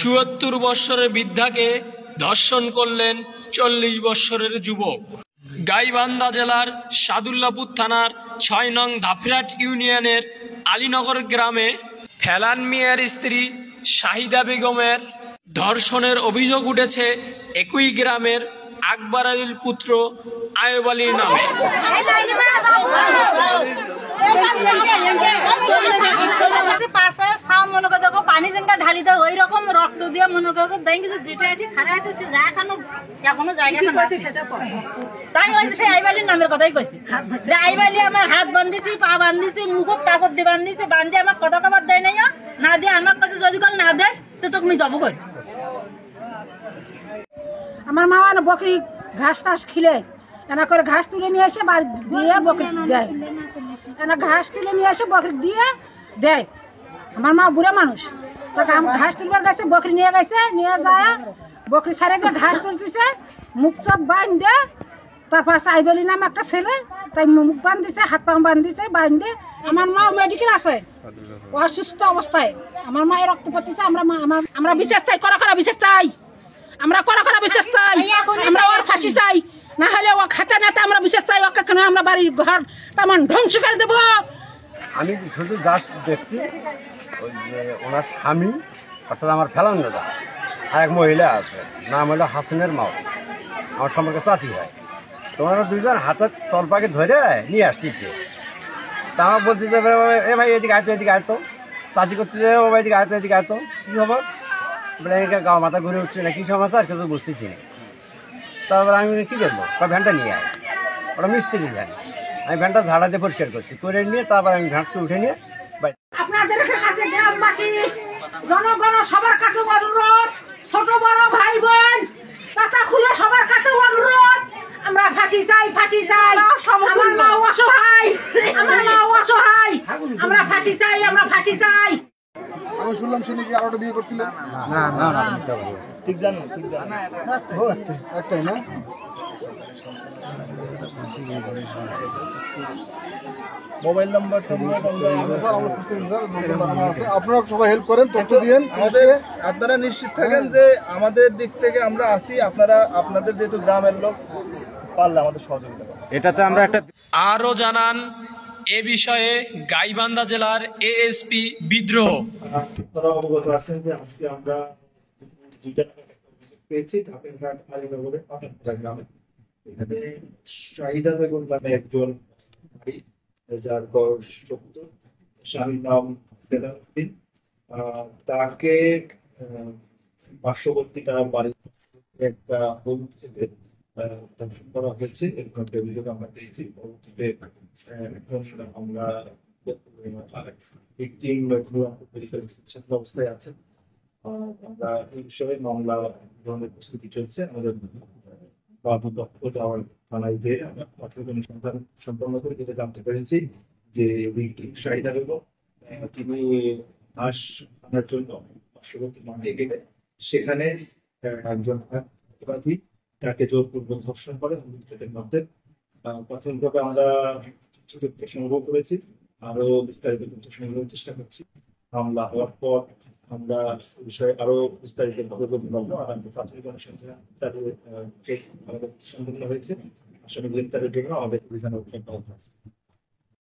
৭৭ বৎসরের বৃদ্ধাকে ধর্ষণ করলেন ৪০ বৎসরের যুবক। গাইবান্ধা জেলার সাদুল্লাপুর থানার ৬ নং ধাফিরাট ইউনিয়নের আলীনগর গ্রামে ফেলান মিয়ার স্ত্রী শাহিদা বেগমের ধর্ষণের অভিযোগ উঠেছে একই গ্রামের আকবর আলীর পুত্র আয়ুব আলীর নামে। পানি যেটা ঢালি দেয় ওই রকম রক্ত দিয়ে মনে করো দেখি যেটা আসি খারাপ আছে যা এখনো এখনো জায়গা সেটা তাই হয়েছে সেই আইবালির নামের কথাই কইছি যে আইবালি আমার হাত বান্ধিছি পা বান্ধিছি মুখত কাপড় দিয়ে বান্ধিছি বান্ধি আমার কথা কাপড় দেয় নাই না দিয়ে আমার কাছে যদি কল না দেশ তো তুমি যাবো কই। আমার মা বকরি ঘাস টাস খিলে এনা করে ঘাস তুলে নিয়ে এসে বাড়ি দিয়ে বকরি দেয়, এনা ঘাস তুলে নিয়ে এসে বকরি দিয়ে দেয়। আমার মা বুড়া মানুষ, তাকে ঘাস তুলবার গেছে, বকরি নিয়ে গেছে, নিয়ে যায় বকরি ছাড়ে দিয়ে ঘাস তুলতেছে, মুখ চোখ বাঁধে, তার পাশে আইবলি নাম একটা ছেলে, তাই মুখ বাঁধিছে, হাত পা বাঁধিছে, বাঁধে। আমার মা মেডিকেল আছে, অসুস্থ অবস্থায় আমার মায়ের রক্ত পড়তেছে। আমরা বিচার চাই, করা বিচার চাই, আমরা করা বিচার চাই, আমরা ওর ফাঁসি চাই, না হলে ও খাতা নাতে আমরা বিচার চাই। ওকে কেন আমরা বাড়ির ঘর তেমন ধ্বংস করে দেবো। আমি শুধু জাস্ট দেখছি ওই যে ওনার স্বামী অর্থাৎ আমার ফেলান দাদা আর এক মহিলা আছে, নাম হলো হাসিনের মা, আমার সম্পর্কে চাষি হয়। তো ওনারা দুইজন হাতের তলপাকে ধরে নিয়ে আসতেছে। তা আমার বলতে যাবে এ ভাই এদিকে আয়তো, এদিকে আয়তো, চাষি করতে যাবে ও ভাই এদিকে আয়তো, এদিকে আয়তো, কী খবর বলে গাও মাথা ঘুরে উঠছে না, কী সমস্যা আর কিছু বুঝতেছি না। তারপর আমি কী করবো, ভ্যানটা নিয়ে আয়, ওটা মিস্ত্রি ভ্যান। আমি ভ্যানটা ঝাড়া দিয়ে পরিষ্কার করছি, করে নিয়ে তারপর আমি ভ্যানটা উঠে নিয়ে আপনাদের কাছে গ্রামবাসী জনগণ সবার কাছে অনুরোধ, ছোট বড় ভাই বোন কাঁচা খুলে সবার কাছে অনুরোধ, আমরা ফাঁসি চাই, ফাঁসি চাই। আমার মা অসহায়, আমার মা অসহায়, আমরা ফাঁসি চাই, আমরা ফাঁসি চাই। আমি শুনলাম সে নাকি আরোটা বিয়ে করছিল। না না না ঠিক জানো, ঠিক জানো একটাই না। মোবাইল নাম্বার আপনারা সবাই হেল্প করেন, তথ্য দিয়েন আমাদের। আপনারা নিশ্চিত থাকেন যে আমাদের দিক থেকে আমরা আসি, আপনারা আপনাদের যেহেতু গ্রামের লোক পারলে আমাদের সহযোগিতা করেন। এটাতে আমরা একটা আরও জানান এ বিষয়ে গাইবান্ধা জেলার এএসপি বিদ্রোহ। আপনারা অবগত আছেন যে আজকে আমরা দুইটা পেয়েছি ধাপেরঘাট আলীনগরের পাতারপাড়া গ্রামে। এখানে শাহিদা বেগম নামে একজন ভাই, যার বয়স ৭০, স্বামীর নাম ফেলাউদ্দিন। তাকে পার্শ্ববর্তী তার বাড়ির একটা হোম থেকে ধর্ষণ করা হয়েছে, এরকম একটা অভিযোগ আমরা পেয়েছি। পরবর্তীতে এখন আমরা চিকিৎসা অবস্থায় আছেন। আমরা এই বিষয়ে মামলা গ্রহণের প্রস্তুতি চলছে। আমাদের থানায় যে আমরা প্রাথমিক অনুসন্ধান সম্পন্ন করে যেটা জানতে পেরেছি যে শাহিদা বেগম তিনি হাঁস আনার জন্য পার্শ্ববর্তী মাঠে গেলে সেখানে একজন অপরাধী তাকে জোরপূর্বক ধর্ষণ করে হুমকিদের মধ্যে। প্রাথমিকভাবে আমরা তথ্য সংগ্রহ করেছি, আরো বিস্তারিত তথ্য সংগ্রহের চেষ্টা করছি। মামলা হওয়ার পর আমরা বিষয়ে আরো বিস্তারিত ভাবে বলতে পারবো। আর প্রাথমিক অনুসন্ধান আমাদের সম্পূর্ণ হয়েছে, আসামি গ্রেপ্তারের জন্য আমাদের অভিযান আছে।